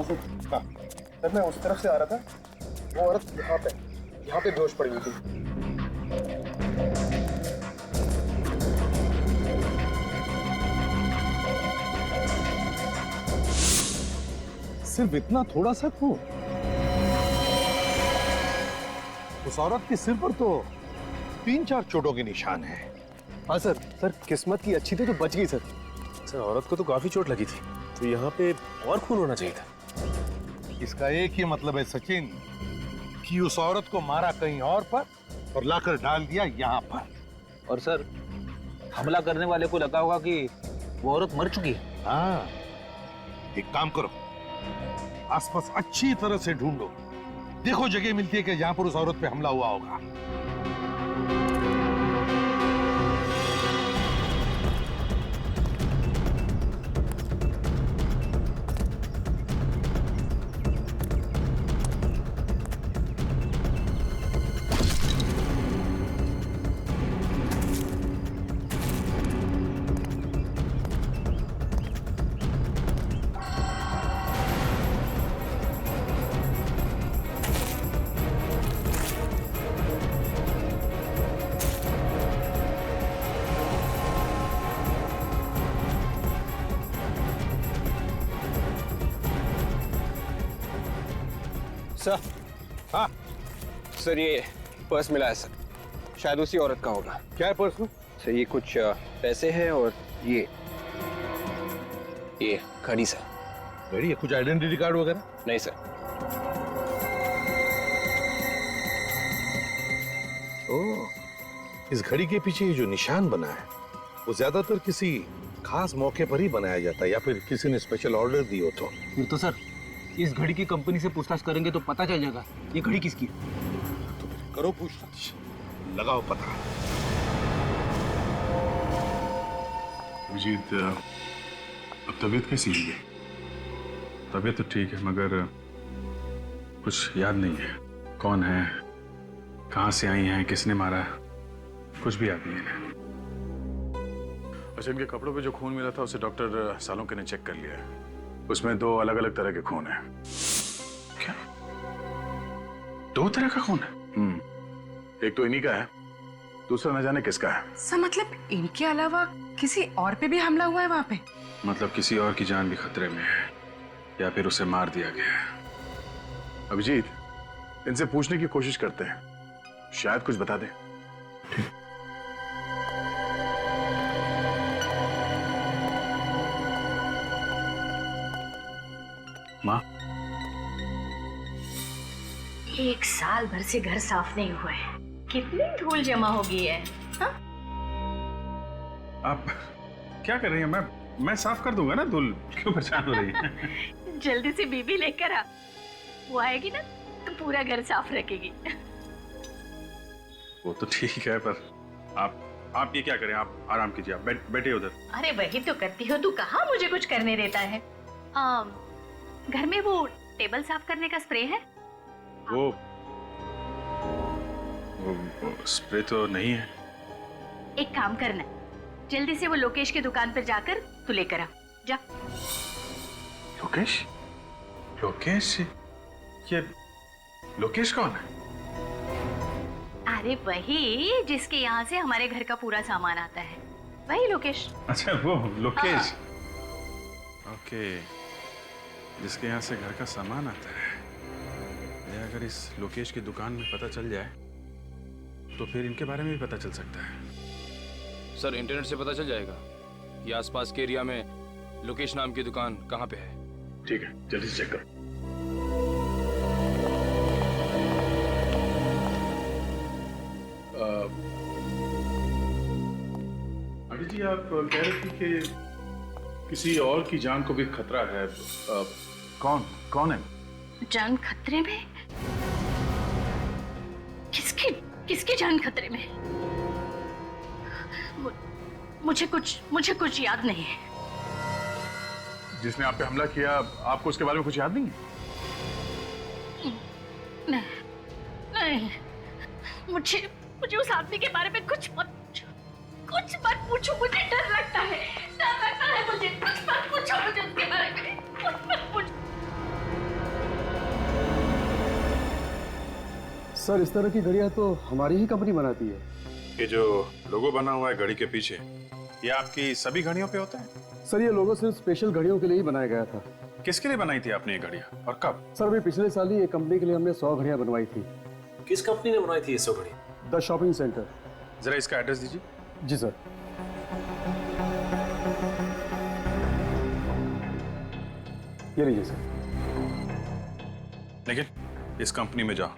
हाँ सर। हाँ सर, मैं उस तरफ से आ रहा था, वो औरत यहाँ पे बेहोश पड़ी हुई थी। सिर्फ इतना थोड़ा सा खून? उस औरत के सिर पर तो 3-4 चोटों के निशान हैं। हाँ सर, किस्मत की अच्छी थी तो बच गई सर। सर औरत को तो काफी चोट लगी थी, तो यहाँ पे और खून होना चाहिए था। इसका एक ही मतलब है सचिन, कि उस औरत को मारा कहीं और पर और लाकर डाल दिया यहाँ पर। और सर, हमला करने वाले को लगा होगा कि वो औरत मर चुकी है। हाँ, एक काम करो, आसपास अच्छी तरह से ढूंढो, देखो जगह मिलती है कि जहां पर उस औरत पे हमला हुआ होगा। सर। हाँ सर, ये पर्स मिला है सर, शायद उसी औरत का होगा। क्या है पर्स में? सर ये कुछ पैसे हैं और ये घड़ी सर। घड़ी है? कुछ आइडेंटिटी कार्ड वगैरह? नहीं सर। ओह, इस घड़ी के पीछे ये जो निशान बना है वो ज्यादातर किसी खास मौके पर ही बनाया जाता है, या फिर किसी ने स्पेशल ऑर्डर दी हो तो। फिर तो सर इस घड़ी की कंपनी से पूछताछ करेंगे तो पता चल जाएगा ये घड़ी किसकी है। तो फिर करो पूछताछ, लगाओ पता। अभिजीत, अब तबीयत कैसी है? तबीयत तो ठीक है, मगर कुछ याद नहीं है। कौन है, कहाँ से आई हैं, किसने मारा, कुछ भी याद नहीं है। अच्छा, इनके कपड़ों पे जो खून मिला था उसे डॉक्टर सालोंके ने चेक कर लिया है। उसमें 2 अलग अलग तरह के खून हैं। क्या? 2 तरह का खून है? एक तो इन्हीं का है, दूसरा न जाने किसका है। सर मतलब इनके अलावा किसी और पे भी हमला हुआ है वहाँ पे? मतलब किसी और की जान भी खतरे में है, या फिर उसे मार दिया गया है। अभिजीत, इनसे पूछने की कोशिश करते हैं, शायद कुछ बता दें। माँ, 1 साल भर से घर साफ नहीं हुआ है, कितनी धूल जमा हो गई है। हा? आप क्या कर रही हैं? मैं साफ कर दूंगा ना, धूल क्यों परेशान हो रही है? जल्दी से बीबी लेकर आ, वो आएगी ना तो पूरा घर साफ रखेगी। वो तो ठीक है, पर आप ये क्या करें, आप आराम कीजिए, आप बैठिए उधर। अरे वही तो करती हो, तू कहाँ मुझे कुछ करने देता है। घर में वो टेबल साफ करने का स्प्रे है? वो स्प्रे तो नहीं है। एक काम करना, जल्दी से वो लोकेश की दुकान पर जाकर तू लेकर आ जा। लोकेश? लोकेश? ये लोकेश कौन है? अरे वही जिसके यहाँ से हमारे घर का पूरा सामान आता है, वही लोकेश। अच्छा, वो लोकेश। ओके, जिसके यहाँ से घर का सामान आता है। ये अगर इस लोकेश की दुकान में पता चल जाए तो फिर इनके बारे में भी पता चल सकता है। सर इंटरनेट से पता चल जाएगा कि आसपास के एरिया में लोकेश नाम की दुकान कहाँ पे है। ठीक है, जल्दी से चेक करो। अभी जी, आप कह रहे थे कि किसी और की जान को भी खतरा है। कौन है? जान खतरे में? किसकी जान खतरे में? मुझे कुछ याद नहीं है। जिसने आप पे हमला किया, आपको उसके बारे में कुछ याद नहीं है? नहीं, मुझे उस आदमी के बारे में कुछ मत पूछो, मुझे डर लगता है मुझे। कुछ मत पूछो मुझे उसके बारे में, कुछ मत पूछो। सर इस तरह की घड़ियां तो हमारी ही कंपनी बनाती है। ये जो लोगो बना हुआ है घड़ी के पीछे, ये आपकी सभी घड़ियों पे होता है? सर ये लोगो सिर्फ स्पेशल घड़ियों के लिए ही बनाया गया था। किसके लिए बनाई थी आपने ये घड़ियां और कब? सर अभी पिछले साल ही एक कंपनी के लिए हमने 100 घड़ियां बनवाई थी। किस कंपनी ने बनाई थी ये 100 घड़ी? The shopping centre. जरा इसका एड्रेस दीजिए। जी सर। ये लीजिए सर। लेकिन इस कंपनी में जाओ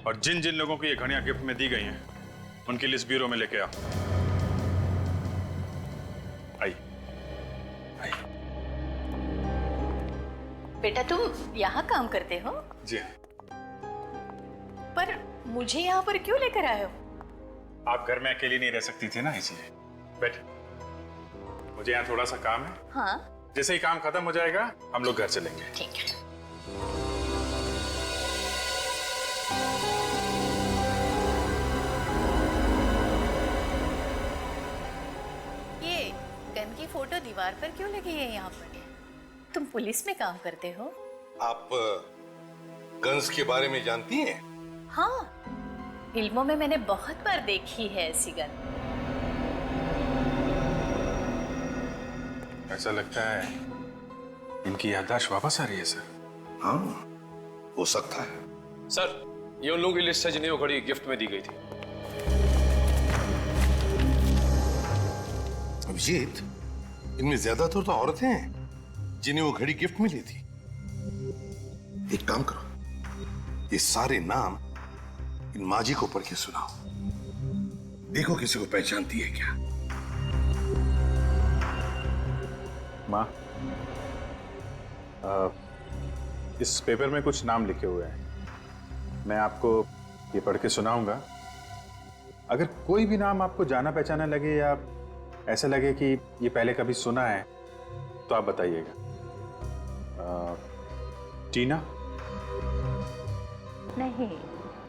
और जिन जिन लोगों को ये घड़ियां गिफ्ट में दी गई हैं उनकी लिस्ट ब्यूरो में लेके आओ। आइए आइए। बेटा तुम यहाँ काम करते हो? जी हाँ। पर मुझे यहाँ पर क्यों लेकर आए हो? आप घर में अकेली नहीं रह सकती थी ना, इसलिए। बैठ, मुझे यहाँ थोड़ा सा काम है। हाँ जैसे ही काम खत्म हो जाएगा हम लोग घर चलेंगे। ठीक है। ये गन की फोटो दीवार पर क्यों लगी है यहाँ पर? तुम पुलिस में काम करते हो? आप गन्स के बारे में जानती हैं? हाँ, फिल्मों में मैंने बहुत बार देखी है ऐसी गन। ऐसा लगता है इनकी याददाश्त वापस आ रही है सर। हाँ, हो सकता है। सर ये उन लोगों की लिस्ट है जिन्हें वो घड़ी गिफ्ट में दी गई थी। अभिजीत, इनमें ज्यादातर तो औरतें हैं जिन्हें वो घड़ी गिफ्ट में ली थी। एक काम करो, ये सारे नाम इन माजी को पढ़ के सुनाओ। देखो किसी को पहचानती है क्या। माँ, इस पेपर में कुछ नाम लिखे हुए हैं, मैं आपको ये पढ़ के सुनाऊंगा। अगर कोई भी नाम आपको जाना पहचाना लगे या ऐसा लगे कि ये पहले कभी सुना है तो आप बताइएगा। टीना? नहीं।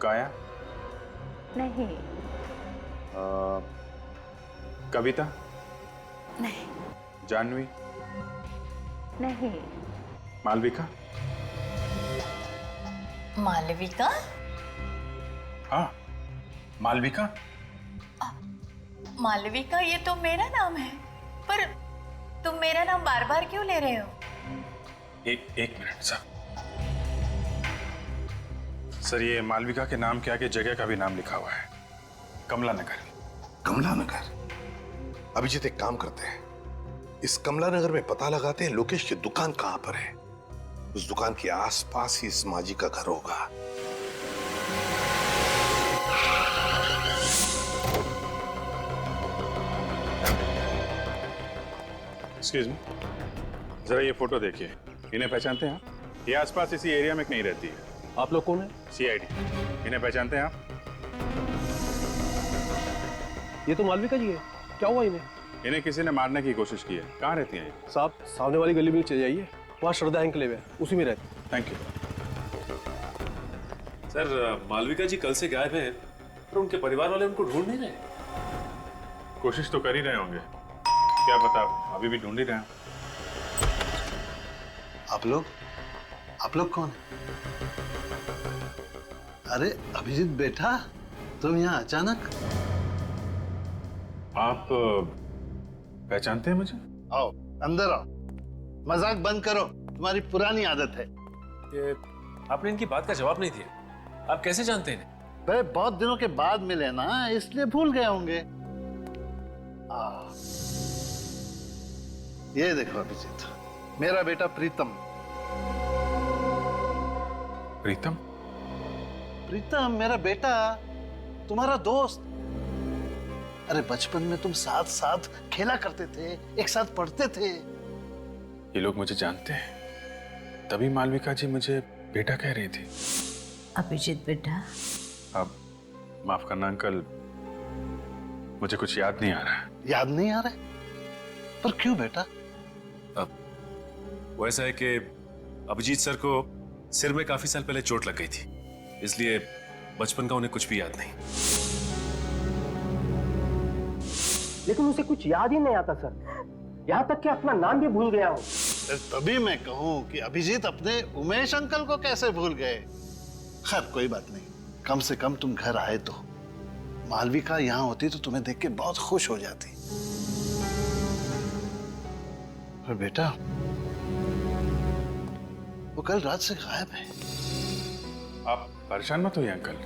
काया? नहीं। कविता? नहीं। जानवी? नहीं। मालविका? मालविका? हाँ, मालविका। मालविका ये तो मेरा नाम है, पर तुम मेरा नाम बार बार क्यों ले रहे हो? एक मिनट सर, ये मालविका के नाम के आगे जगह का भी नाम लिखा हुआ है, कमला नगर। कमला नगर? अभिजीत, एक काम करते हैं, इस कमला नगर में पता लगाते हैं लोकेश की दुकान कहां पर है। उस दुकान के आसपास ही इस माजी का घर होगा। एक्सक्यूज मी, जरा ये फोटो देखिए। इन्हें पहचानते हैं आप? ये आसपास इसी एरिया में कहीं रहती है। आप लोग कौन है? सीआईडी। इन्हें पहचानते हैं आप? ये तो मालविका जी है। क्या हुआ इन्हें? इन्हें किसी ने मारने की कोशिश की है। कहाँ रहती हैं ये? साहब सामने वाली गली में चले जाइए, वहाँ श्रद्धा एंकलेव है, उसी में रहते। Thank you. सर मालविका जी कल से गायब हैं, पर उनके परिवार वाले उनको ढूंढ नहीं रहे। कोशिश तो कर ही रहे होंगे, क्या पता अभी भी ढूंढ ही रहे हैं। आप लोग कौन है? अरे अभिजीत बेटा, तुम यहाँ अचानक? आप पहचानते हैं मुझे? आओ अंदर आओ, मजाक बंद करो, तुम्हारी पुरानी आदत है। ये आपने इनकी बात का जवाब नहीं दिया। आप कैसे जानते हैं? भाई बहुत दिनों के बाद मिले ना, इसलिए भूल गए होंगे। ये देखो अभिजीत, मेरा बेटा प्रीतम। प्रीतम? प्रीतम मेरा बेटा, तुम्हारा दोस्त। अरे बचपन में तुम साथ साथ खेला करते थे, एक साथ पढ़ते थे। ये लोग मुझे जानते हैं, तभी मालविका जी मुझे बेटा कह रही थी। अभिजीत बेटा, अब माफ करना अंकल, मुझे कुछ याद नहीं आ रहा है। याद नहीं आ रहा है? पर क्यों बेटा? वो ऐसा है कि अभिजीत सर को सिर में काफी साल पहले चोट लग गई थी, इसलिए बचपन का उन्हें कुछ भी याद नहीं। लेकिन उसे कुछ याद ही नहीं आता सर, यहाँ तक कि अपना नाम भी भूल गया हूँ। तभी मैं कहूँ कि अभिजीत अपने उमेश अंकल को कैसे भूल गए। खैर कोई बात नहीं, कम से कम तुम घर आए तो। मालविका यहाँ होती तो तुम्हें देख के बहुत खुश हो जाती। पर बेटा, वो कल रात से गायब है। आप परेशान मत होइए अंकल,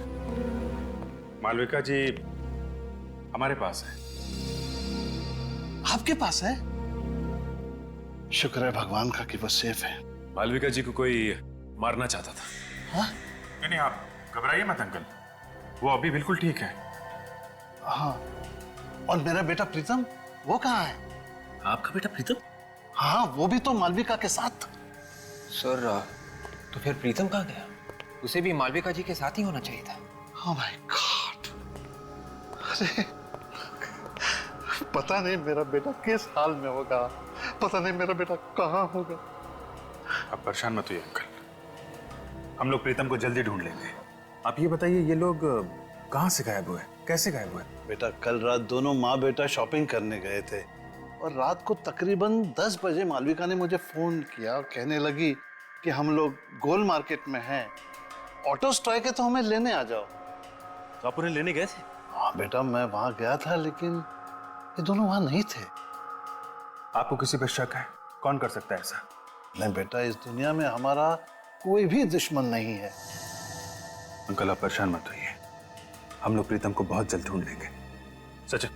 मालविका जी हमारे पास है। आपके पास है? शुक्र है भगवान का कि वो सेफ है। मालविका जी को कोई मारना चाहता था। हाँ? नहीं आप घबराइए मत अंकल, वो अभी बिल्कुल ठीक है। हाँ, और मेरा बेटा प्रीतम, वो कहाँ है? आपका बेटा प्रीतम? हाँ, वो भी तो मालविका के साथ था। सर तो फिर प्रीतम कहाँ गया? उसे भी मालविका जी के साथ ही होना चाहिए था। Oh my God! अरे पता नहीं मेरा बेटा किस हाल में होगा, पता नहीं मेरा बेटा कहाँ होगा। आप परेशान मत होइए अंकल, हम लोग प्रीतम को जल्दी ढूंढ लेंगे। आप ये बताइए ये लोग कहाँ से गायब हुए, कैसे गायब हुए? बेटा कल रात दोनों माँ बेटा शॉपिंग करने गए थे और रात को तकरीबन 10 बजे मालविका ने मुझे फोन किया, कहने लगी कि हम लोग गोल मार्केट में हैं, ऑटो स्ट्राइक है तो हमें लेने आ जाओ। तो आप उन्हें लेने गए थे? हाँ बेटा, मैं वहां गया था लेकिन ये दोनों वहां नहीं थे। आपको किसी पर शक है? कौन कर सकता है ऐसा? नहीं बेटा, इस दुनिया में हमारा कोई भी दुश्मन नहीं है। अंकल आप परेशान मत होइए, हम लोग प्रीतम को बहुत जल्द ढूंढ लेंगे। सच,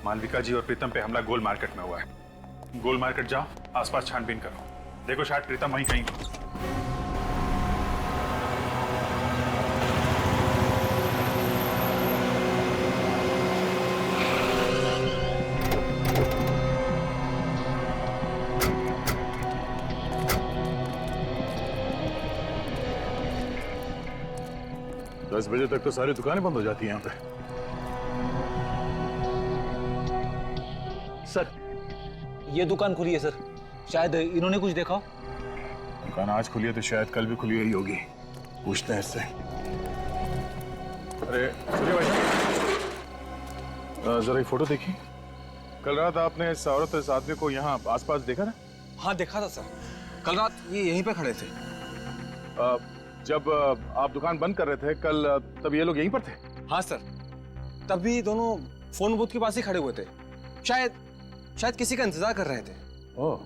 मालविका जी और प्रीतम पे हमला गोल मार्केट में हुआ है। गोल मार्केट जाओ, आसपास छानबीन करो, देखो शायद प्रीतम वहीं कहीं। दस बजे तक तो सारी दुकानें बंद हो जाती हैं यहाँ पे। सर ये दुकान खुली है सर, शायद इन्होंने कुछ देखा हो। दुकान आज खुली है तो शायद कल भी खुली हुई होगी, पूछते हैं इससे। अरे सुनिए भाई साहब, जरा ये फोटो देखिए। कल रात आपने इस औरत इस आदमी को यहाँ आसपास देखा ना? हाँ देखा था सर, कल रात ये यहीं पे खड़े थे। जब आप दुकान बंद कर रहे थे कल, तब ये लोग यहीं पर थे? हाँ सर, तभी दोनों फोन बूथ के पास ही खड़े हुए थे, शायद किसी का इंतजार कर रहे थे। ओह,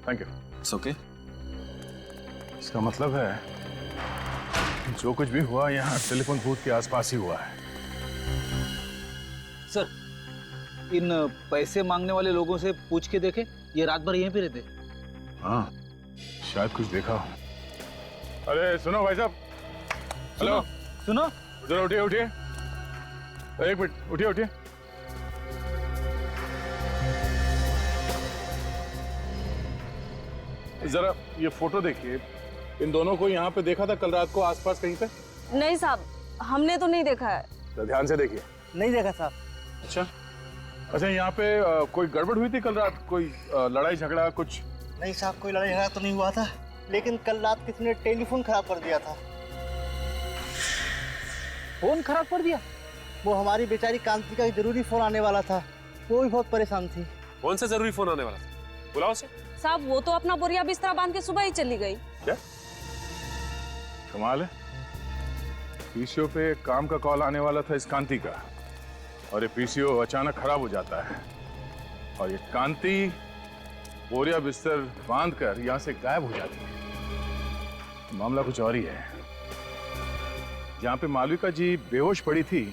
थैंक यू। It's okay. इसका मतलब है जो कुछ भी हुआ यहाँ टेलीफोन बूथ के आसपास ही हुआ है। सर इन पैसे मांगने वाले लोगों से पूछ के देखे, ये रात भर यहीं पे रहते। हाँ, शायद कुछ देखा हो। अरे सुनो भाई साहब, हेलो सुनो, जरा उठिए उठिए, एक मिनट उठिए उठिए। जरा ये फोटो देखिए, इन दोनों को यहाँ पे देखा था कल रात को आसपास कहीं पे? नहीं साहब, हमने तो नहीं देखा है। तो ध्यान से देखिए। नहीं देखा साहब। अच्छा अच्छा, यहाँ पे कोई गड़बड़ हुई थी कल रात? कोई लड़ाई झगड़ा कुछ? नहीं साहब, कोई लड़ाई झगड़ा तो नहीं हुआ था, लेकिन कल रात किसी ने टेलीफोन खराब कर दिया था। फोन खराब कर दिया? वो हमारी बेचारी कांति का एक जरूरी फोन आने वाला था, वो भी बहुत परेशान थी। कौन सा जरूरी फोन आने वाला था? बुलाओ उसे। साहब वो तो अपना बोरिया बिस्तरा बांध के सुबह ही चली गई। क्या कमाल है, पीसीओ पे काम का कॉल आने वाला था इस कांति का, और ये पीसीओ अचानक खराब हो जाता है, और ये कांति बोरिया बिस्तर बांध कर यहां से गायब हो जाती है। मामला कुछ और ही है। जहां पे मालविका जी बेहोश पड़ी थी,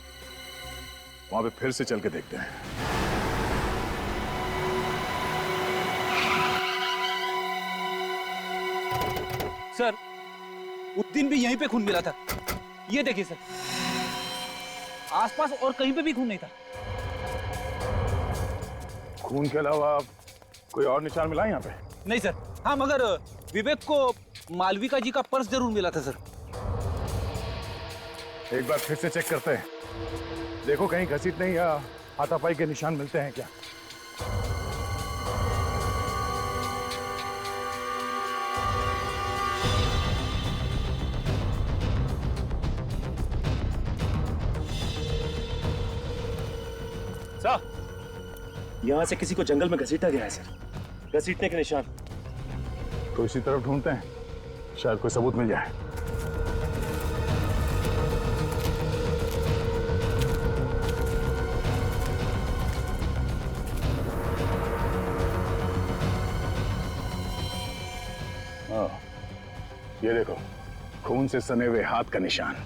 वहां पे फिर से चल के देखते हैं। सर उस दिन भी यहीं पे खून मिला था, ये देखिए सर, आसपास और कहीं पे भी खून नहीं था। खून के अलावा कोई और निशान मिला यहाँ पे? नहीं सर। हाँ मगर विवेक को मालविका जी का पर्स जरूर मिला था सर। एक बार फिर से चेक करते हैं, देखो कहीं घसीटने या हाथापाई के निशान मिलते हैं क्या। यहाँ से किसी को जंगल में घसीटा गया है सर, घसीटने के निशान। तो इसी तरफ ढूंढते हैं, शायद कोई सबूत मिल जाए। ये देखो, खून से सने हुए हाथ का निशान।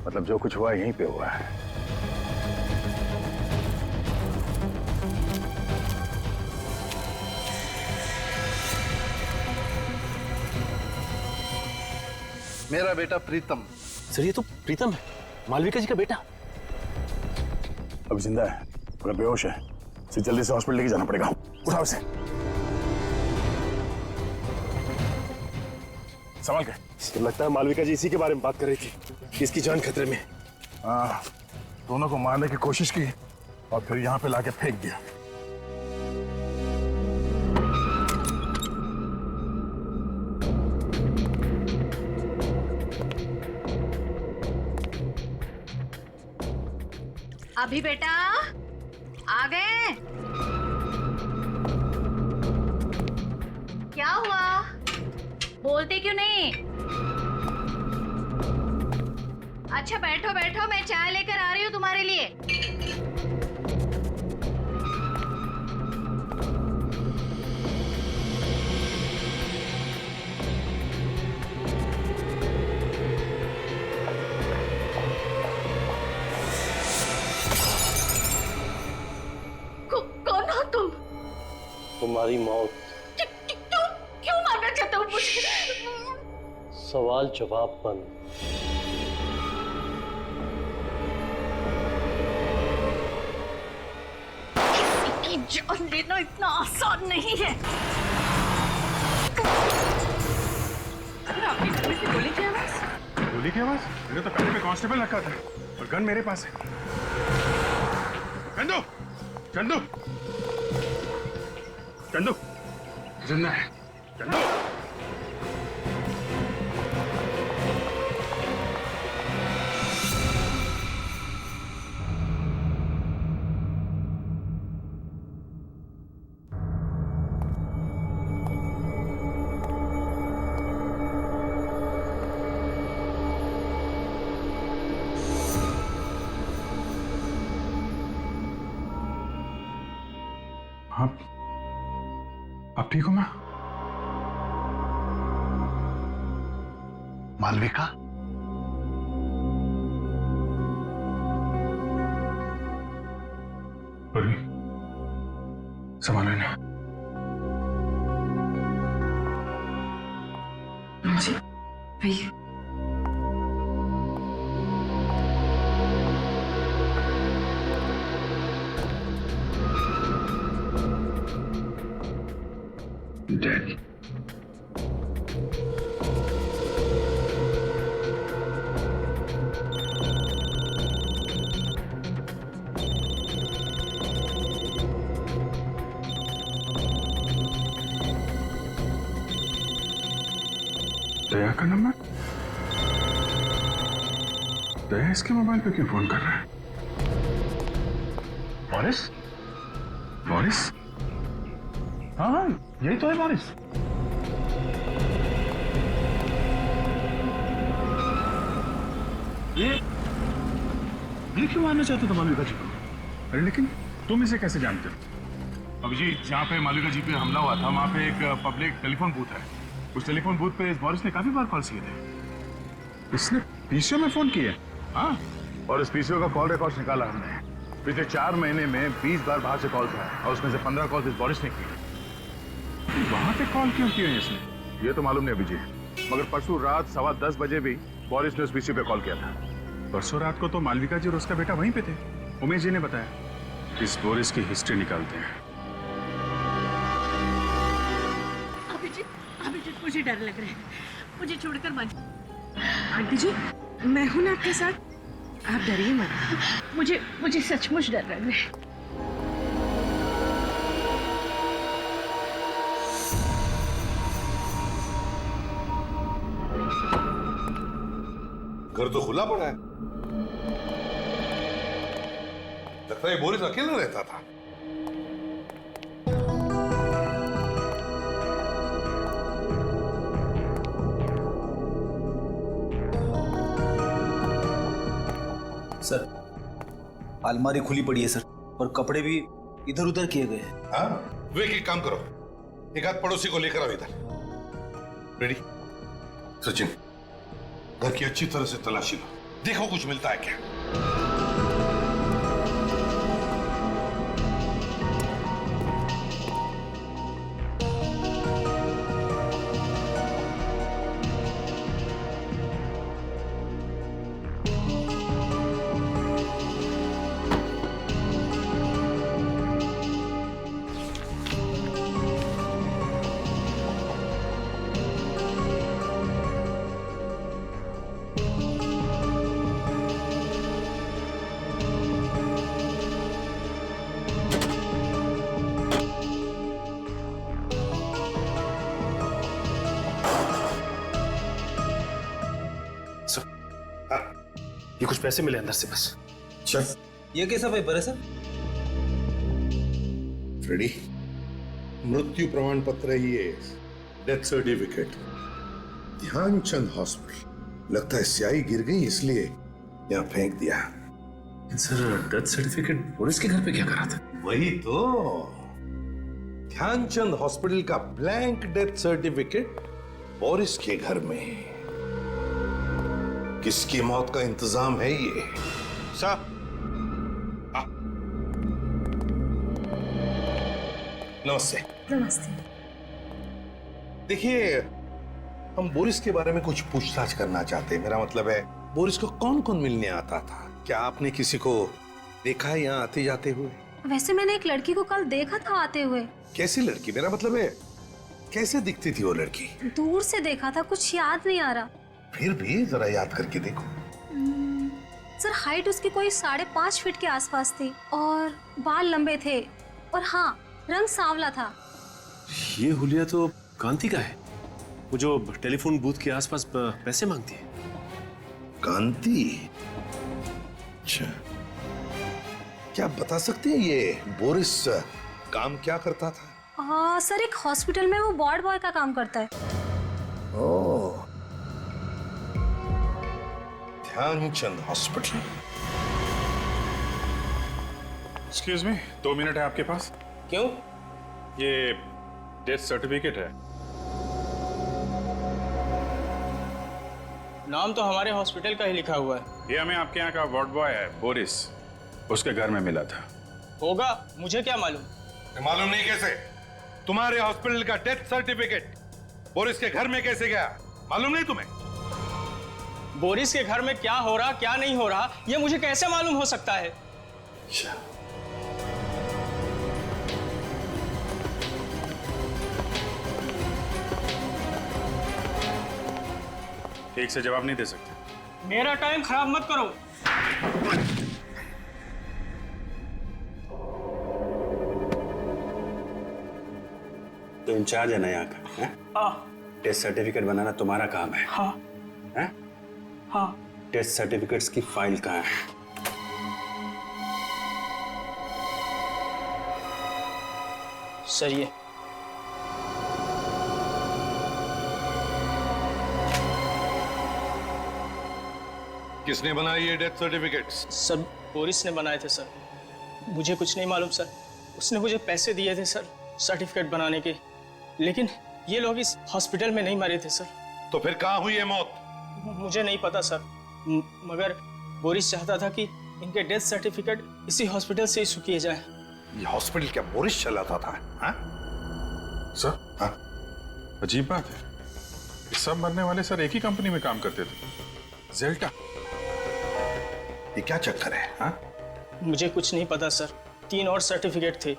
मतलब जो कुछ हुआ यहीं पे हुआ है। मेरा बेटा प्रीतम। सर ये तो प्रीतम है, मालविका जी का बेटा। अभी जिंदा है मगर बेहोश है। इसे जल्दी से हॉस्पिटल लेके जाना पड़ेगा। उठाओ इसे। संभाल के। लगता है मालविका जी इसी के बारे में बात कर रही थी कि इसकी जान खतरे में। हाँ, दोनों को मारने की कोशिश की और फिर यहाँ पे लाके फेंक दिया। अभी बेटा आ गए? क्या हुआ, बोलते क्यों नहीं? अच्छा बैठो बैठो, मैं चाय लेकर आ रही हूँ तुम्हारे लिए। कौन हो तुम? तुम्हारी मौत। क्यों मारना चाहते हो मुझे? सवाल जवाब बंद। किसी की जान लेना इतना आसान नहीं है। आपके घर में से गोली की आवाज? गोली की आवाज? मैंने तो कमरे में कांस्टेबल रखा था और गन मेरे पास है। चंदू, चंदू, चंदू, जिंदा है। चंदू, आप ठीक हो? मालविका? संभाल लेना। जी भैया। Dead. दया का नंबर? दया इसके मोबाइल पे क्यों फोन कर रहा है? बोरिस? बोरिस? हाँ, यही तो है बोरिस। ये क्यों मारना चाहते थे मालविका जी को? अरे लेकिन तुम इसे कैसे जानते हो? अभिजीत, जहाँ पे मालविका जी पे हमला हुआ था वहाँ पे एक पब्लिक टेलीफोन बूथ है। उस टेलीफोन बूथ पे इस बोरिस ने काफी बार कॉल किए थे। इसने पीसीओ में फोन किए? हाँ, और इस पीसीओ का कॉल रिकॉर्ड निकाला हमने। पिछले 4 महीने में 20 बार बाहर से कॉल था और उसमें से 15 कॉल इस बोरिस ने किए। वहां पे कॉल क्यों किए इसने? ये तो मालूम नहीं अभिजीत, मगर परसों रात 10:15 बजे भी बोरिस ने उस पीसीओ पे कॉल किया था। परसों रात को तो मालविका जी और उसका बेटा वहीं पे थे। उमेश जी ने बताया। इस बोरिस की हिस्ट्री निकालते हैं। अभिजीत, मुझे डर लग रहा है, मुझे छोड़कर मत। आंटी जी, मैं हूं ना आपके साथ, आप डरिए मत। मुझे सचमुच डर लग रहा है। घर तो खुला पड़ा है। लगता है बोरिस अकेला रहता था। सर, अलमारी खुली पड़ी है सर, और कपड़े भी इधर उधर किए गए हैं। हाँ, वे एक काम करो, एक आध पड़ोसी को लेकर आओ इधर। रेडी? सचिन, घर की अच्छी तरह से तलाशी लो, देखो कुछ मिलता है क्या। ये कुछ पैसे मिले अंदर से बस। चल, ये कैसा पेपर है सर? रेडी? मृत्यु प्रमाण पत्र है ये, डेथ सर्टिफिकेट, ध्यानचंद हॉस्पिटल। लगता है स्याही गिर गई इसलिए यहाँ फेंक दिया। सर डेथ सर्टिफिकेट बोरिस के घर पे क्या करा था? वही तो, ध्यानचंद हॉस्पिटल का ब्लैंक डेथ सर्टिफिकेट बोरिस के घर में। किसकी मौत का इंतजाम है ये? साहब, नमस्ते। नमस्ते। देखिए, हम बोरिस के बारे में कुछ पूछताछ करना चाहते हैं। मेरा मतलब है, बोरिस को कौन कौन मिलने आता था? क्या आपने किसी को देखा है यहाँ आते जाते हुए? वैसे मैंने एक लड़की को कल देखा था आते हुए। कैसी लड़की? मेरा मतलब है, कैसे दिखती थी वो लड़की? दूर से देखा था, कुछ याद नहीं आ रहा। फिर भी जरा याद करके देखो। सर हाइट उसकी कोई 5.5 फीट के आसपास थी और बाल लंबे थे और हाँ, रंग सांवला था। ये हुलिया तो कांति का है, वो जो टेलीफोन बूथ के आसपास पैसे मांगती है। कांति? अच्छा, क्या आप बता सकते हैं ये बोरिस काम क्या करता था? सर एक हॉस्पिटल में वो वार्ड बॉय का काम करता है। Oh, Dhyanchand hospital. Excuse me, 2 minute है आपके पास? क्यों? ये डेथ सर्टिफिकेट है। नाम तो हमारे हॉस्पिटल का ही लिखा हुआ है। ये हमें आपके यहाँ का वार्ड बॉय है बोरिस, उसके घर में मिला था। होगा, मुझे क्या मालूम? मालूम नहीं कैसे? तुम्हारे हॉस्पिटल का डेथ सर्टिफिकेट बोरिस के घर में कैसे गया? मालूम नहीं तुम्हें? बोरिस के घर में क्या हो रहा क्या नहीं हो रहा, ये मुझे कैसे मालूम हो सकता है? ठीक से जवाब नहीं दे सकते। मेरा टाइम खराब मत करो। तो इंचार्ज है ना यहाँ का? हाँ। टेस्ट सर्टिफिकेट बनाना तुम्हारा काम है? हाँ। है? हाँ। टेस्ट सर्टिफिकेट्स की फाइल कहाँ है? सर ये किसने बनाई ये डेथ सर्टिफिकेट्स? सर बोरिस ने बनाए थे सर। मुझे कुछ नहीं मालूम सर। उसने मुझे पैसे दिए थे सर सर्टिफिकेट बनाने के, लेकिन ये लोग इस हॉस्पिटल में नहीं मरे थे सर। तो फिर कहाँ हुई है मौत? मुझे नहीं पता सर, मगर बोरिस चाहता था कि इनके डेथ सर्टिफिकेट इसी हॉस्पिटल से इशू किए जाए। ये हॉस्पिटल क्या बोरिस चलाता था? हाँ? सर, हाँ? अजीब बात है, ये सब मरने वाले सर एक ही कंपनी में काम करते थे, जेल्टा। ये क्या चक्कर है? हाँ? मुझे कुछ नहीं पता सर। 3 और सर्टिफिकेट थे,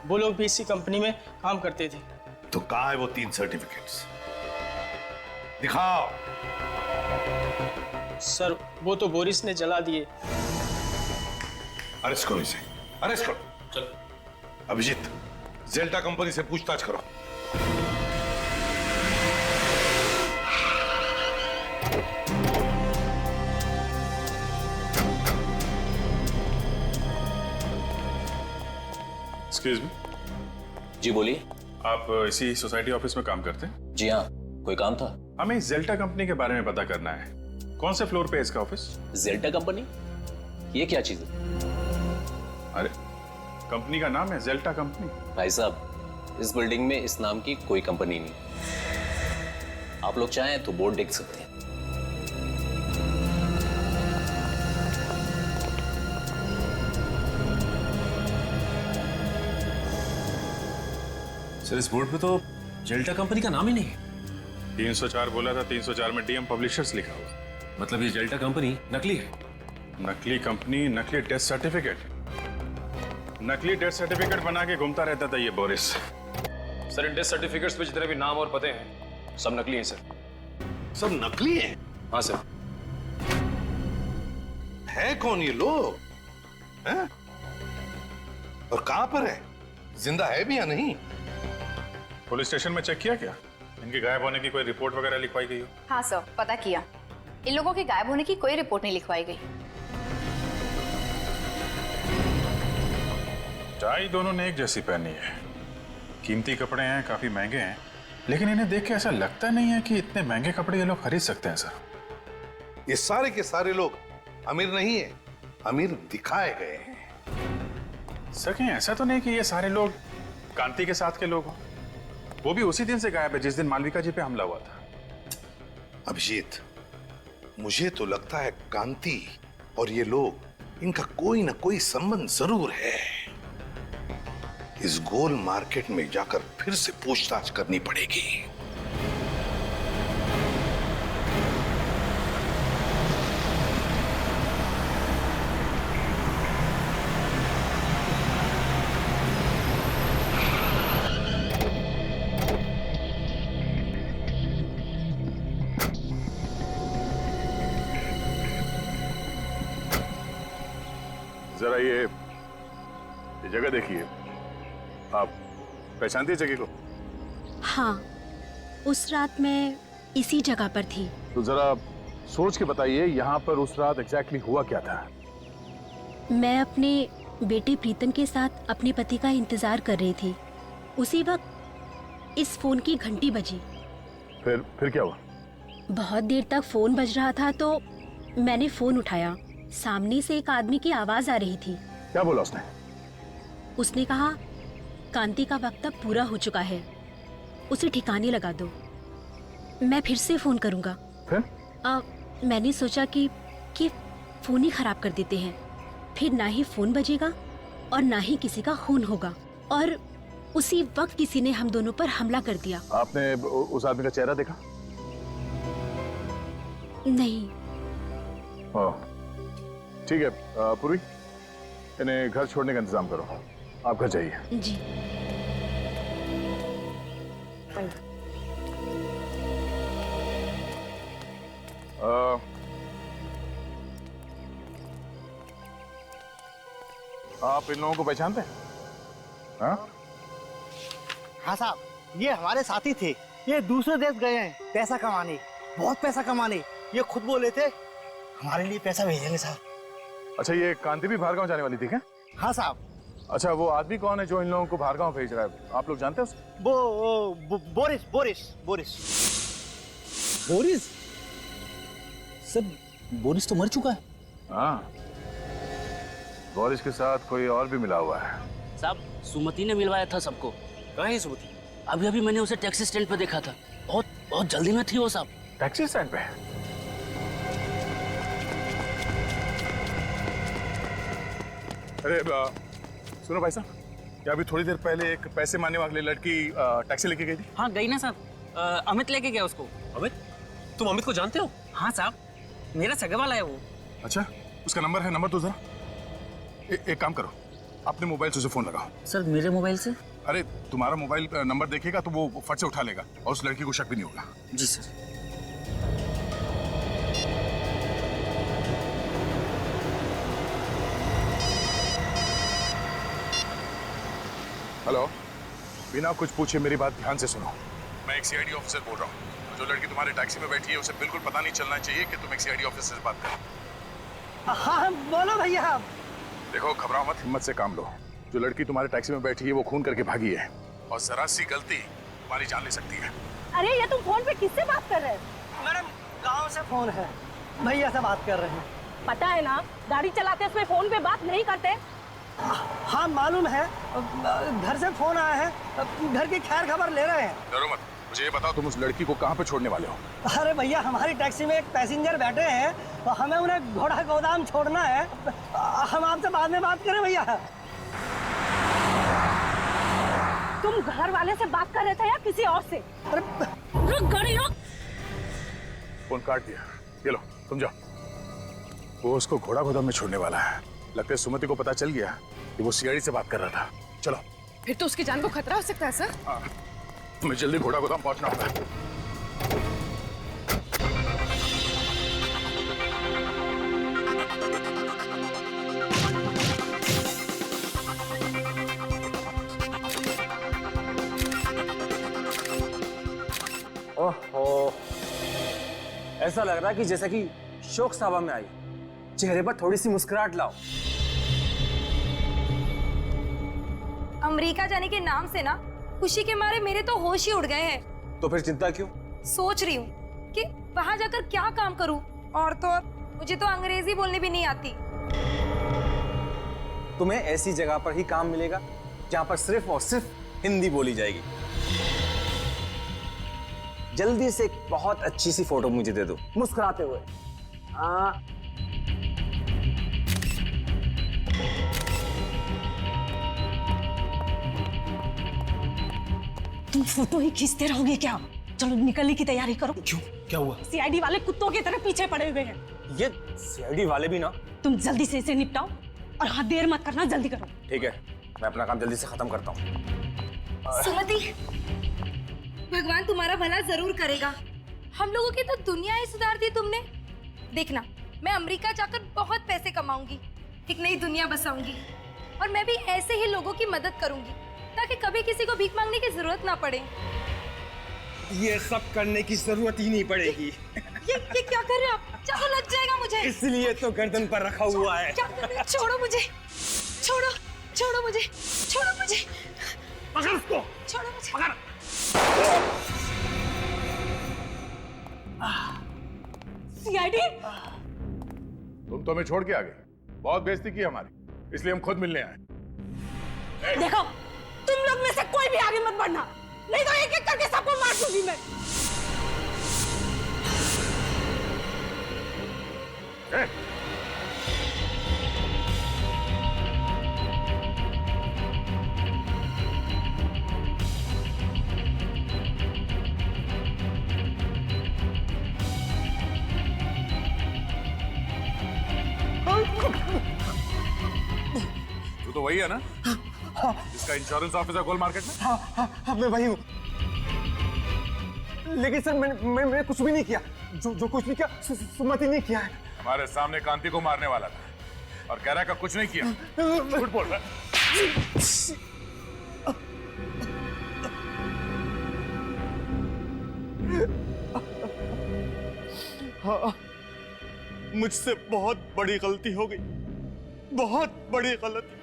वो लोग भी इसी कंपनी में काम करते थे। तो कहाँ है वो 3 सर्टिफिकेट्स? दिखाओ। सर वो तो बोरिस ने जला दिए। अरेस्ट करो इसे, अरेस्ट करो। चलो। अभिजीत, जेल्टा कंपनी से पूछताछ करो। Excuse me. जी बोलिए। आप इसी सोसाइटी ऑफिस में काम करते हैं? जी हाँ, कोई काम था? हमें जेल्टा कंपनी के बारे में पता करना है। कौन से फ्लोर पे है इसका ऑफिस? जेल्टा कंपनी? ये क्या चीज है? अरे, कंपनी का नाम है जेल्टा कंपनी। भाई साहब, इस बिल्डिंग में इस नाम की कोई कंपनी नहीं। आप लोग चाहें तो बोर्ड देख सकते हैं। सर इस बोर्ड पे तो जेल्टा कंपनी का नाम ही नहीं है। 304 बोला था, 304 में डीएम पब्लिशर्स लिखा हुआ। मतलब ये जेल्टा कंपनी नकली है? नकली कंपनी, नकली डेथ सर्टिफिकेट। नकली डेथ सर्टिफिकेट बना के घूमता रहता था ये Boris. Sir in death certificates पे जितने भी नाम और पते हैं सब नकली हैं सर। सब नकली हैं? हाँ सर। है कौन ये लोग हैं? और कहां पर है? जिंदा है भी या नहीं? पुलिस स्टेशन में चेक किया क्या? इनके गायब होने की कोई रिपोर्ट वगैरह लिखवाई गई हो? हाँ सर, पता किया। इन लोगों के गायब होने की कोई रिपोर्ट नहीं लिखवाई गई। टाई दोनों ने एक जैसी पहनी है। कीमती कपड़े हैं, काफी महंगे हैं, लेकिन इन्हें देख के ऐसा लगता नहीं है कि इतने महंगे कपड़े ये लोग खरीद सकते हैं सर। ये सारे के सारे लोग अमीर नहीं है, अमीर दिखाए गए हैं। सर कहीं ऐसा तो नहीं कि ये सारे लोग कांति के साथ के लोग हों? वो भी उसी दिन से गायब है जिस दिन मालविका जी पे हमला हुआ था। अभिजीत, मुझे तो लगता है कांति और ये लोग, इनका कोई ना कोई संबंध जरूर है। इस गोल मार्केट में जाकर फिर से पूछताछ करनी पड़ेगी। जरा ये जगह देखिए, आप पहचानती जगह को? हाँ, उस रात मैं इसी जगह पर थी। तो जरा सोच के बताइए, यहाँ पर उस रात एग्जैक्टली हुआ क्या था? मैं अपने बेटे प्रीतम के साथ अपने पति का इंतजार कर रही थी। उसी वक्त इस फोन की घंटी बजी। फिर क्या हुआ? बहुत देर तक फोन बज रहा था तो मैंने फोन उठाया। सामने से एक आदमी की आवाज आ रही थी। क्या बोला उसने? उसने कहा, कांति का वक्त अब पूरा हो चुका है, उसे ठिकाने लगा दो। मैं फिर से फोन करूंगा। फिर? मैंने सोचा कि फोन ही खराब कर देते हैं, फिर ना ही फोन बजेगा और ना ही किसी का खून होगा। और उसी वक्त किसी ने हम दोनों पर हमला कर दिया। आपने उस आदमी का चेहरा देखा? नहीं। ठीक है पूर्वी, इन्हें घर छोड़ने का इंतजाम करो। आप घर जाइए। जी। आप इन लोगों को पहचानते हैं? हाँ? हाँ साहब, ये हमारे साथी थे। ये दूसरे देश गए हैं पैसा कमाने, बहुत पैसा कमाने। ये खुद बोले थे हमारे लिए पैसा भेजेंगे साहब। अच्छा, ये कांति भी बाहर गांव जाने वाली थी क्या? हाँ साहब। अच्छा, वो आदमी कौन है जो इन लोगों को बाहर गांव भेज रहा है? आप लोग जानते हैं उसको? Boris Boris Boris Boris? Sir Boris तो मर चुका है। हाँ, बोरिस के साथ कोई और भी मिला हुआ है। साहब सुमति ने मिलवाया था सबको। कहाँ है सुमति? अभी अभी मैंने उसे टैक्सी स्टैंड पे देखा था। बहुत जल्दी में थी वो साहब। टैक्सी स्टैंड पे? अरे सुनो भाई साहब, क्या अभी थोड़ी देर पहले एक पैसे मांगने वाली लड़की टैक्सी लेके गई थी? हाँ गई ना साहब। अमित लेके गया उसको। अमित? तुम अमित को जानते हो? हाँ साहब, मेरा सगा वाला है वो। अच्छा, उसका नंबर है? नंबर दो जरा। एक काम करो, अपने मोबाइल से उसे फोन लगाओ। सर मेरे मोबाइल से? अरे तुम्हारा मोबाइल नंबर देखेगा तो वो फट से उठा लेगा और उस लड़की को शक भी नहीं होगा। जी सर। हेलो, बिना कुछ पूछे मेरी बात ध्यान से सुनो। मैं एक सीआईडी ऑफिसर बोल रहा हूँ। जो लड़की तुम्हारे टैक्सी में बैठी है उसे बिल्कुल पता नहीं चलना चाहिए कि तुम एक सीआईडी ऑफिसर से बात करो। हाँ बोलो भैया। देखो, घबराओ मत, हिम्मत से काम लो। जो लड़की तुम्हारे टैक्सी में बैठी है वो खून करके भागी है और जरा सी गलती तुम्हारी जान ले सकती है। अरे ये तुम फोन पे किससे बात कर रहे हैं? मैडम गांव से फोन है, भैया से बात कर रहे हैं। पता है ना, गाड़ी चलाते समय फोन पे बात नहीं करते। हाँ मालूम है, घर से फोन आया है, घर की खैर खबर ले रहे हैं। डरो मत, मुझे ये बताओ, तुम उस लड़की को कहाँ पे छोड़ने वाले हो? अरे भैया, हमारी टैक्सी में एक पैसेंजर बैठे हैं तो हमें उन्हें घोड़ा गोदाम छोड़ना है। हम आपसे बाद में बात करें भैया। तुम घर वाले से बात कर रहे थे या किसी और से? रुक गाड़ी रुक। फोन काट दिया। ये लो, तुम जाओ। वो उसको घोड़ा गोदाम में छोड़ने वाला है। लगता है सुमति को पता चल गया कि वो सीआईडी से बात कर रहा था। चलो। फिर तो उसकी जान को खतरा हो सकता है सर। तुम्हें जल्दी घोड़ा गोदाम पहुंचना होगा। ओहो, ऐसा लग रहा है कि जैसा कि शोक सभा में आई। चेहरे पर थोड़ी सी मुस्कुराहट लाओ। अमेरिका जाने के नाम से ना खुशी के मारे मेरे तो होश ही उड़ गए हैं। तो फिर चिंता क्यों? सोच रही हूँ कि वहां जाकर क्या काम करूँ, और तो और मुझे तो अंग्रेजी बोलने भी नहीं आती। तुम्हें ऐसी जगह पर ही काम मिलेगा जहां पर सिर्फ और सिर्फ हिंदी बोली जाएगी। जल्दी से एक बहुत अच्छी सी फोटो मुझे दे दो, मुस्कुराते हुए। तुम फोटो ही खींचते रहोगे क्या? चलो निकलने की तैयारी करो। क्यों? क्या हुआ? सीआईडी वाले कुत्तों की तरह पीछे पड़े हुए हैं। ये सीआईडी वाले भी ना। तुम जल्दी से इसे निपटाओ और हाँ, देर मत करना, जल्दी करो। ठीक है, मैं अपना काम जल्दी से खत्म करता हूँ। सुमति, भगवान तुम्हारा भला जरूर करेगा। हम लोगों की तो दुनिया ही सुधार दी तुमने। देखना, मैं अमेरिका जाकर बहुत पैसे कमाऊंगी, एक नई दुनिया बसाऊंगी, और मैं भी ऐसे ही लोगों की मदद करूंगी ताकि कभी किसी को भीख मांगने की जरूरत ना पड़े। ये सब करने की जरूरत ही नहीं पड़ेगी। ये क्या कर रहे हो आप? चाकू लग जाएगा मुझे। इसलिए तो गर्दन पर रखा हुआ है। क्या कर रहे हो? छोड़ो मुझे, छोड़ो, छोड़ो मुझे, छोड़ो मुझे, पकड़ उसको, छोड़ो मुझे, पकड़। सीआईडी, तुम तो हमें छोड़ के आ गए। बहुत बेइज्जती की हमारी, इसलिए हम खुद मिलने आए। देखो, तुम लोग में से कोई भी आगे मत बढ़ना, नहीं तो एक एक करके सबको मार दूंगी मैं। तू तो वही है ना जिसका इंश्योरेंस ऑफिसर गोल मार्केट में? हाँ, मैं वही हूँ। लेकिन सर, मैंने कुछ भी नहीं किया। जो कुछ भी किया सुमति ने किया है। हमारे सामने कांति को मारने वाला था और कह रहा का कुछ नहीं किया। झूठ बोल रहा है। हाँ, मुझसे बहुत बड़ी गलती हो गई, बहुत बड़ी गलती।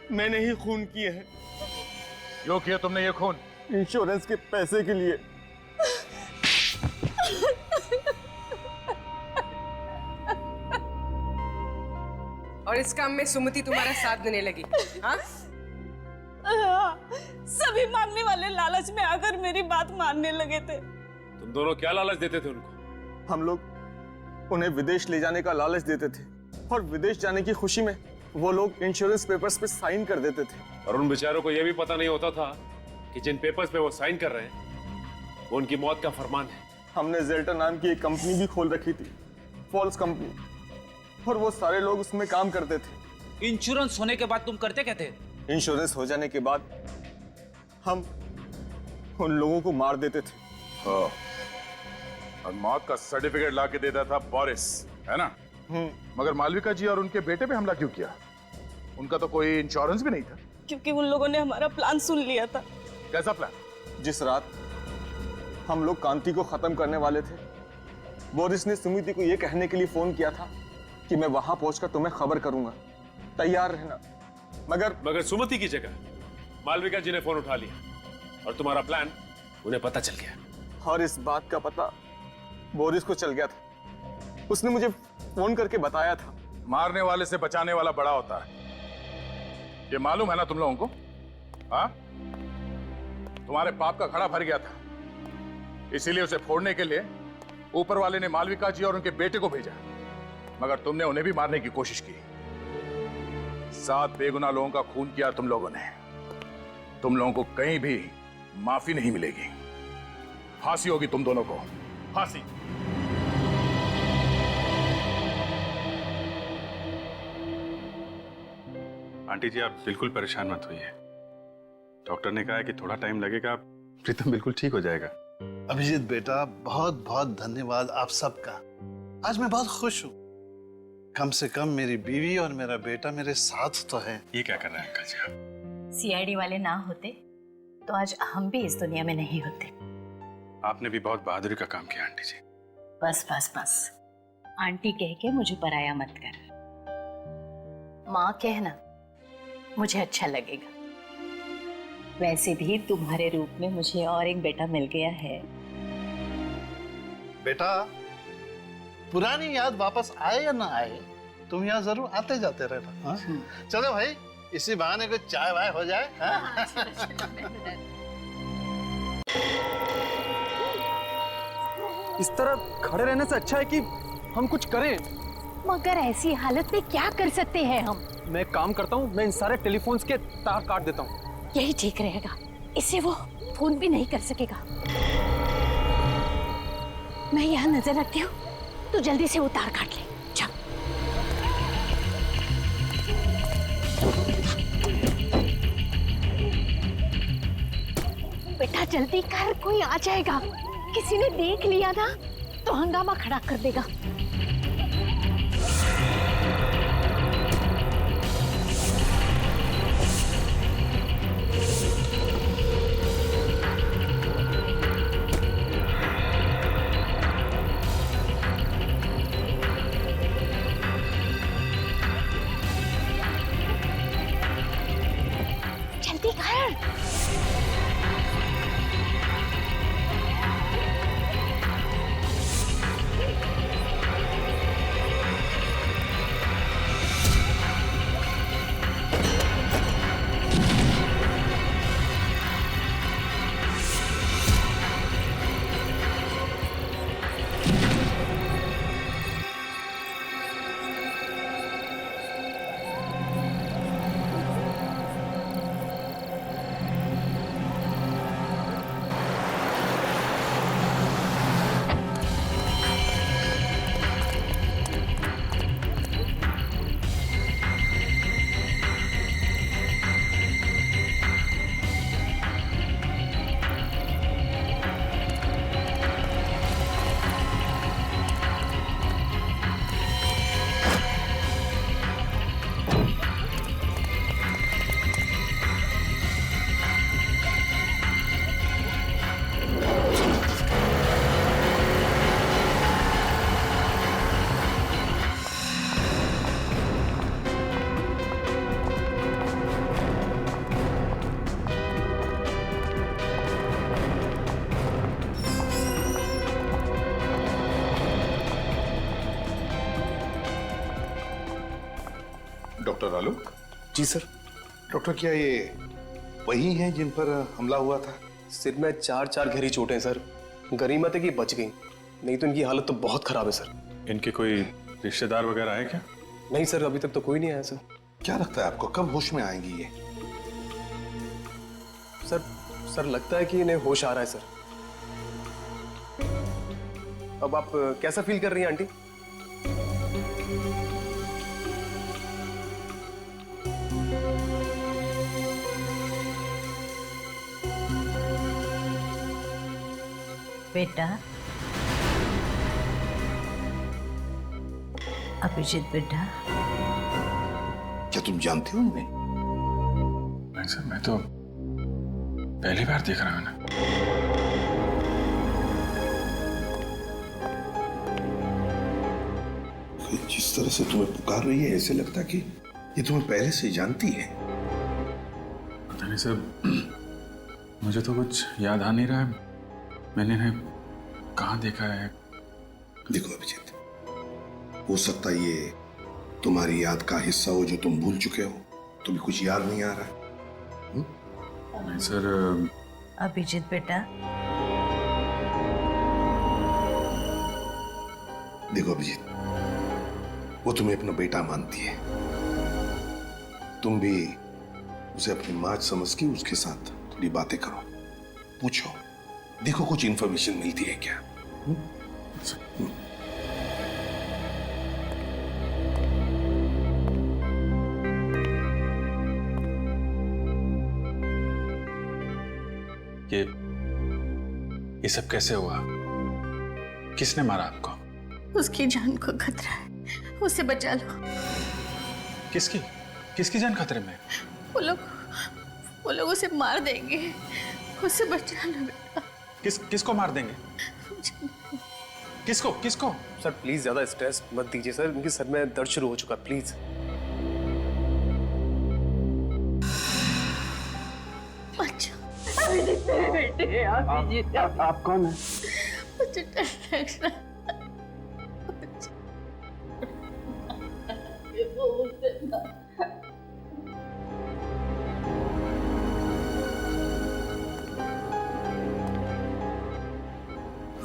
मैंने ही खून किए हैं। क्यों किया तुमने ये खून? इंश्योरेंस के पैसे के लिए। और इस काम में सुमति तुम्हारा साथ देने लगी? हाँ? सभी मांगने वाले लालच में आकर मेरी बात मानने लगे थे। तुम दोनों क्या लालच देते थे उनको? हम लोग उन्हें विदेश ले जाने का लालच देते थे, और विदेश जाने की खुशी में वो लोग इंश्योरेंस पेपर्स पे साइन कर देते थे। और उन बेचारों को यह भी पता नहीं होता था कि जिन पेपर्स पे वो साइन कर रहे हैं वो उनकी मौत का फरमान है। हमने जेल्टा नाम की एक कंपनी भी खोल रखी थी, फॉल्स कंपनी, और वो सारे लोग उसमें काम करते थे। इंश्योरेंस होने के बाद तुम करते क्या थे? इंश्योरेंस हो जाने के बाद हम उन लोगों को मार देते थे। और मौत का सर्टिफिकेट ला के देता था बोरिस, है ना? मगर मालविका जी और उनके बेटे पे हमला क्यों किया? उनका तो कोई इंश्योरेंस भी नहीं था। क्योंकि उन लोगों ने हमारा प्लान सुन लिया था। कैसा प्लान? जिस रात हम लोग कांति को खत्म करने वाले थे, बोरिस ने सुमिति को यह कहने के लिए फोन किया था कि मैं वहां पहुंचकर तुम्हें खबर करूंगा, तैयार रहना। मगर सुमति की जगह मालविका जी ने फोन उठा लिया और तुम्हारा प्लान उन्हें पता चल गया। और इस बात का पता बोरिस को चल गया था। उसने मुझे फोन करके बताया था। मारने वाले से बचाने वाला बड़ा होता है, ये मालूम है ना तुम लोगों को? हाँ? तुम्हारे पाप का घड़ा भर गया था, इसीलिए उसे फोड़ने के लिए ऊपर वाले ने मालविका जी और उनके बेटे को भेजा, मगर तुमने उन्हें भी मारने की कोशिश की। 7 बेगुनाह लोगों का खून किया तुम लोगों ने। तुम लोगों को कहीं भी माफी नहीं मिलेगी। फांसी होगी तुम दोनों को, फांसी। आंटी जी आप बिल्कुल परेशान मत होइए। डॉक्टर ने कहा है कि थोड़ा टाइम लगेगा, प्रीतम बिल्कुल ठीक हो जाएगा। अभिजीत बेटा, बहुत बहुत धन्यवाद आप सबका। आज मैं बहुत खुश हूँ। कम से कम मेरी बीवी और मेरा बेटा मेरे साथ तो है। ये क्या कर रहे हैं अंकल जी आप? सीआईडी वाले ना होते तो आज हम भी इस दुनिया में नहीं होते। आपने भी बहुत बहादुरी का काम किया आंटी जी। बस बस बस, आंटी कह के मुझे पराया मत कर। माँ कहना मुझे अच्छा लगेगा। वैसे भी तुम्हारे रूप में मुझे और एक बेटा मिल गया है। बेटा, पुरानी याद वापस आए या ना आए, तुम यहाँ जरूर आते जाते रहना। हाँ? चलो भाई, इसी बहाने कुछ चाय वाय हो जाए। हाँ? इस तरह खड़े रहने से अच्छा है कि हम कुछ करें। मगर ऐसी हालत में क्या कर सकते हैं हम? मैं एक काम करता हूँ, मैं इन सारे टेलीफोन्स के तार काट देता हूँ। यही ठीक रहेगा, इससे वो फोन भी नहीं कर सकेगा। मैं यहाँ नजर रखती हूँ, तू जल्दी से वो तार काट ले। चल। बेटा जल्दी कर, कोई आ जाएगा। किसी ने देख लिया ना तो हंगामा खड़ा कर देगा। जल्दी कर। डॉक्टर आलोक। जी सर। डॉक्टर, क्या ये वही हैं जिन पर हमला हुआ था? सिर में 4 गहरी चोटें सर। गनीमत है कि बच गई, नहीं तो इनकी हालत तो बहुत खराब है सर। इनके कोई रिश्तेदार वगैरह आए क्या? नहीं सर, अभी तक तो कोई नहीं आया सर। क्या लगता है आपको कब होश में आएंगी ये? सर लगता है कि इन्हें होश आ रहा है सर। अब आप कैसा फील कर रही हैं आंटी? बेटा, अभिजीत बेटा, क्या तुम जानते हो उन्हें? नहीं सर, मैं तो पहली बार देख रहा हूं ना। जिस तरह से तुम्हें पुकार रही है, ऐसे लगता कि ये तुम्हें पहले से जानती है। पता नहीं सर, मुझे तो कुछ याद आ नहीं रहा है। मैंने इन्हें कहाँ देखा है? देखो अभिजीत, हो सकता ये तुम्हारी याद का हिस्सा हो जो तुम भूल चुके हो। तुम्हें कुछ याद नहीं आ रहा है? नहीं सर, अभिजीत बेटा, देखो अभिजीत, वो तुम्हें अपना बेटा मानती है, तुम भी उसे अपनी माँ समझ के उसके साथ थोड़ी बातें करो, पूछो, देखो कुछ इंफॉर्मेशन मिलती है क्या। ये सब कैसे हुआ? किसने मारा आपको? उसकी जान को खतरा है, उसे बचा लो। किसकी किसकी जान खतरे में? वो लोग उसे मार देंगे, उसे बचा लो बेटा। किसको मार देंगे? किसको किसको? सर प्लीज ज्यादा स्ट्रेस मत दीजिए सर, उनके सर में दर्द शुरू हो चुका, प्लीज। बेटे आप कौन है?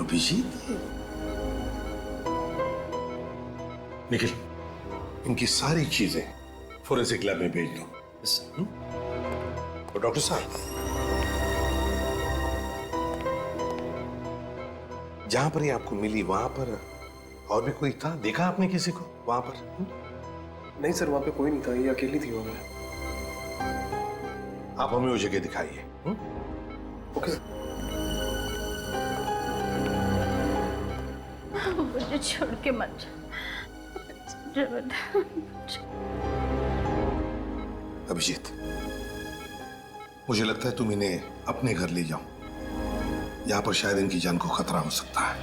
अभिजीत, निखिल, इनकी सारी चीजें फोरेंसिक लैब में भेज दो। तो डॉक्टर साहब, जहां पर ये आपको मिली वहां पर और भी कोई था? देखा आपने किसी को वहां पर? नहीं सर, वहां पे कोई नहीं था, ये अकेली थी वहां पे। आप हमें वो जगह दिखाइए। ओके। मुझे छोड़ के मत जा। अभिजीत, मुझे लगता है तुम इन्हें अपने घर ले जाओ, यहाँ पर शायद इनकी जान को खतरा हो सकता है।